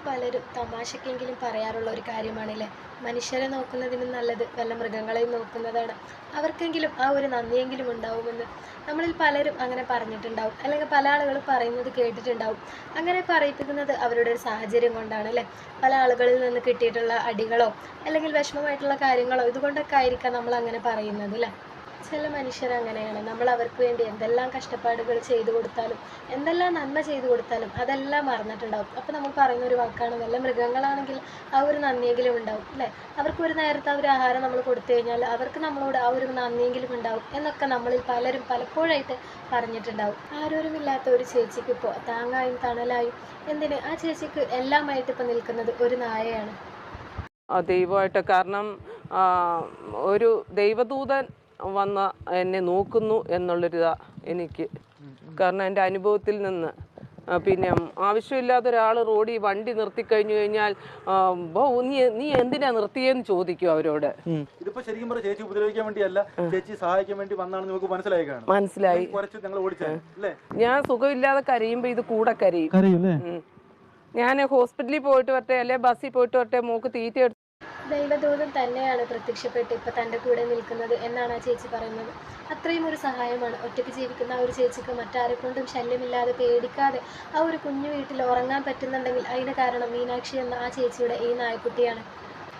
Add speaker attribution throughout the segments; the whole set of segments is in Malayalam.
Speaker 1: പലരും തമാശക്കെങ്കിലും പറയാറുള്ള ഒരു കാര്യമാണല്ലേ, മനുഷ്യരെ നോക്കുന്നതിനും നല്ലത് വല്ല മൃഗങ്ങളെയും നോക്കുന്നതാണ്. അവർക്കെങ്കിലും ആ ഒരു നന്ദിയെങ്കിലും ഉണ്ടാവുമെന്ന് നമ്മളിൽ പലരും അങ്ങനെ പറഞ്ഞിട്ടുണ്ടാവും, അല്ലെങ്കിൽ പല ആളുകളും പറയുന്നത് കേട്ടിട്ടുണ്ടാവും. അങ്ങനെ പറയിപ്പിക്കുന്നത് അവരുടെ ഒരു സാഹചര്യം കൊണ്ടാണ് അല്ലേ. പല ആളുകളിൽ നിന്ന് കിട്ടിയിട്ടുള്ള അടികളോ അല്ലെങ്കിൽ വിഷമമായിട്ടുള്ള കാര്യങ്ങളോ ഇതുകൊണ്ടൊക്കെ ആയിരിക്കാം നമ്മൾ അങ്ങനെ പറയുന്നത് അല്ലേ. ചില മനുഷ്യരങ്ങനെയാണ്. നമ്മൾ അവർക്ക് വേണ്ടി എന്തെല്ലാം കഷ്ടപ്പാടുകൾ ചെയ്തു കൊടുത്താലും എന്തെല്ലാം നന്മ ചെയ്തു കൊടുത്താലും അതെല്ലാം മറന്നിട്ടുണ്ടാവും. അപ്പോൾ നമ്മൾ പറയുന്ന ഒരു വാക്കാണ്, വല്ല മൃഗങ്ങളാണെങ്കിൽ ആ ഒരു നന്ദിയെങ്കിലും ഉണ്ടാവും അല്ലേ. അവർക്ക് ഒരു നേരത്തെ ഒരു ആഹാരം നമ്മൾ കൊടുത്തു കഴിഞ്ഞാൽ അവർക്ക് നമ്മളോട് ആ ഒരു നന്ദിയെങ്കിലും ഉണ്ടാവും എന്നൊക്കെ നമ്മളിൽ പലരും പലപ്പോഴായിട്ട് പറഞ്ഞിട്ടുണ്ടാവും. ആരോരുമില്ലാത്ത ഒരു ചേച്ചിക്ക് ഇപ്പോൾ താങ്ങായും തണലായും എന്തിന് ആ ചേച്ചിക്ക് എല്ലാമായിട്ട് ഇപ്പോൾ നിൽക്കുന്നത് ഒരു നായയാണ്.
Speaker 2: ദൈവമായിട്ട്. കാരണം ഒരു ദൈവദൂതൻ വന്ന് എന്നെ നോക്കുന്നു എന്നുള്ളൊരിതാ എനിക്ക്. കാരണം എൻ്റെ അനുഭവത്തിൽ നിന്ന് പിന്നെ ആവശ്യമില്ലാത്ത ഒരാൾ റോഡിൽ വണ്ടി നിർത്തിക്കഴിഞ്ഞു കഴിഞ്ഞാൽ നീ എന്തിനാ നിർത്തിയെന്ന് ചോദിക്കും അവരോട്.
Speaker 3: ഇതിപ്പോ ശരിക്കും പറഞ്ഞ ചേച്ചി ഉപദ്രവിക്കാൻ വേണ്ടിയല്ല, ചേച്ചി സഹായിക്കാൻ വേണ്ടി വന്നാണെന്ന് നമുക്ക്
Speaker 2: മനസ്സിലായി. ഞാൻ സുഖമില്ലാതെ കരയുമ്പോ ഇത് കൂടെ കരയും. ഞാൻ ഹോസ്പിറ്റലിൽ പോയിട്ട് വരട്ടെ, അല്ലെ ബസ്സിൽ പോയിട്ട് വരട്ടെ, മോക്ക് തീറ്റ
Speaker 1: ദൈവദൂതൻ തന്നെയാണ് പ്രത്യക്ഷപ്പെട്ട് ഇപ്പം തൻ്റെ കൂടെ നിൽക്കുന്നത് എന്നാണ് ആ ചേച്ചി പറയുന്നത്. അത്രയും ഒരു സഹായമാണ്. ഒറ്റയ്ക്ക് ജീവിക്കുന്ന ആ ഒരു ചേച്ചിക്ക് മറ്റാരെക്കൊണ്ടും ശല്യമില്ലാതെ പേടിക്കാതെ ആ ഒരു കുഞ്ഞു വീട്ടിൽ ഉറങ്ങാൻ പറ്റുന്നുണ്ടെങ്കിൽ അതിന് കാരണം മീനാക്ഷി എന്ന ആ ചേച്ചിയുടെ ഈ നായക്കുട്ടിയാണ്.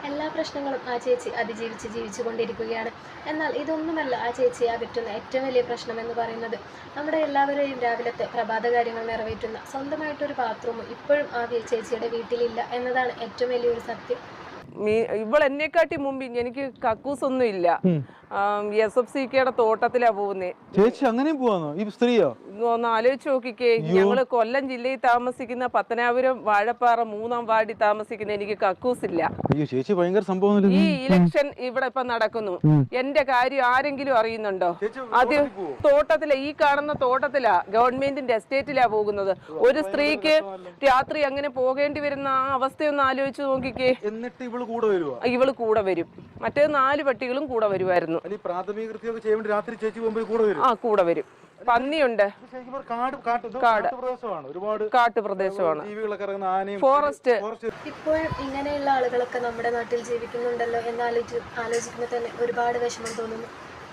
Speaker 1: എല്ലാ പ്രശ്നങ്ങളും ആ ചേച്ചി അതിജീവിച്ച് ജീവിച്ചു കൊണ്ടിരിക്കുകയാണ്. എന്നാൽ ഇതൊന്നുമല്ല ആ ചേച്ചിയെ അകറ്റുന്ന ഏറ്റവും വലിയ പ്രശ്നം എന്ന് പറയുന്നത്, നമ്മുടെ എല്ലാവരെയും രാവിലത്തെ പ്രഭാത കാര്യങ്ങൾ നിറവേറ്റുന്ന സ്വന്തമായിട്ടൊരു ബാത്റൂം ഇപ്പോഴും ആ ചേച്ചിയുടെ വീട്ടിലില്ല എന്നതാണ് ഏറ്റവും വലിയൊരു സത്യം.
Speaker 2: ഇവളെന്നെക്കാട്ടി മുമ്പ് എനിക്ക് കക്കൂസൊന്നും ഇല്ല. SFCKയുടെ തോട്ടത്തിലാ പോകുന്നേ.
Speaker 4: ചേച്ചി അങ്ങനെ പോവാന്നോ ഈ സ്ത്രീയോ?
Speaker 2: ഒന്ന് ആലോചിച്ച് നോക്കിക്കേ. ഞങ്ങള് കൊല്ലം ജില്ലയിൽ താമസിക്കുന്ന പത്തനാപുരം വാഴപ്പാറ 3-ാം വാർഡിൽ താമസിക്കുന്ന എനിക്ക് കക്കൂസില്ല.
Speaker 4: ചേച്ചി ഭയങ്കര സംഭവം.
Speaker 2: ഈ ഇലക്ഷൻ ഇവിടെ ഇപ്പൊ നടക്കുന്നു. എന്റെ കാര്യം ആരെങ്കിലും അറിയുന്നുണ്ടോ? അത് തോട്ടത്തില, ഈ കാണുന്ന തോട്ടത്തിലാ, ഗവൺമെന്റിന്റെ എസ്റ്റേറ്റിലാ പോകുന്നത്. ഒരു സ്ത്രീക്ക് രാത്രി അങ്ങനെ പോകേണ്ടി വരുന്ന ആ അവസ്ഥയൊന്ന് ആലോചിച്ച് നോക്കിക്കേ.
Speaker 3: എന്നിട്ട് ഇവള്
Speaker 2: കൂടെ വരും. മറ്റേ 4 പട്ടികളും കൂടെ വരുമായിരുന്നു. കൂടെ വരും. പന്നിയുണ്ട്. കാട്ടുപ്രദേശമാണ്. ഫോറസ്റ്റ്.
Speaker 1: ഇപ്പോഴും ഇങ്ങനെയുള്ള ആളുകളൊക്കെ നമ്മുടെ നാട്ടിൽ ജീവിക്കുന്നുണ്ടല്ലോ എന്ന് ആലോചിക്കുമ്പോൾ തന്നെ ഒരുപാട് വിഷമം തോന്നുന്നു.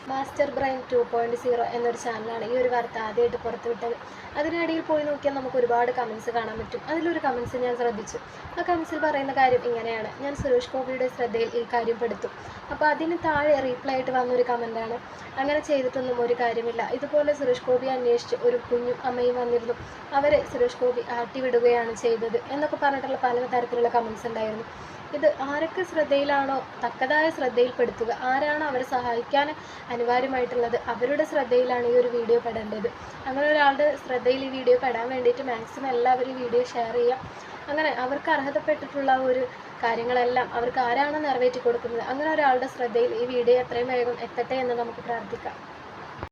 Speaker 1: മാസ്റ്റർ ബ്രെയിൻ 2.0 എന്നൊരു ചാനലാണ് ഈ ഒരു വാർത്ത ആദ്യമായിട്ട് പുറത്തുവിട്ടത്. അതിനിടയിൽ പോയി നോക്കിയാൽ നമുക്ക് ഒരുപാട് കമൻസ് കാണാൻ പറ്റും. അതിലൊരു കമൻസ് ഞാൻ ശ്രദ്ധിച്ചു. ആ കമൻസിൽ പറയുന്ന കാര്യം ഇങ്ങനെയാണ്: ഞാൻ സുരേഷ് ഗോപിയുടെ ശ്രദ്ധയിൽ ഈ കാര്യം പെടുത്തു. അപ്പോൾ അതിന് താഴെ റീപ്ലൈ ആയിട്ട് വന്നൊരു കമൻറ്റാണ്, അങ്ങനെ ചെയ്തിട്ടൊന്നും ഒരു കാര്യമില്ല, ഇതുപോലെ സുരേഷ് ഗോപി അന്വേഷിച്ച് ഒരു കുഞ്ഞും അമ്മയും വന്നിരുന്നു, അവരെ സുരേഷ് ഗോപി ആട്ടിവിടുകയാണ് ചെയ്തത് എന്നൊക്കെ പറഞ്ഞിട്ടുള്ള പല തരത്തിലുള്ള കമൻസ് ഉണ്ടായിരുന്നു. ഇത് ആരൊക്കെ ശ്രദ്ധയിലാണോ തക്കതായ ശ്രദ്ധയിൽപ്പെടുത്തുക, ആരാണോ അവരെ സഹായിക്കാൻ അനിവാര്യമായിട്ടുള്ളത് അവരുടെ ശ്രദ്ധയിലാണ് ഈ ഒരു വീഡിയോ പെടേണ്ടത്. അങ്ങനെ ഒരാളുടെ ശ്രദ്ധയിൽ ഈ വീഡിയോ പെടാൻ വേണ്ടിയിട്ട് മാക്സിമം എല്ലാവരും ഈ വീഡിയോ ഷെയർ ചെയ്യുക. അങ്ങനെ അവർക്ക് അർഹതപ്പെട്ടിട്ടുള്ള ഒരു കാര്യങ്ങളെല്ലാം അവർക്ക് ആരാണോ നിറവേറ്റി കൊടുക്കുന്നത് അങ്ങനെ ഒരാളുടെ ശ്രദ്ധയിൽ ഈ വീഡിയോ എത്രയും വേഗം എത്തട്ടെ എന്ന് നമുക്ക് പ്രാർത്ഥിക്കാം.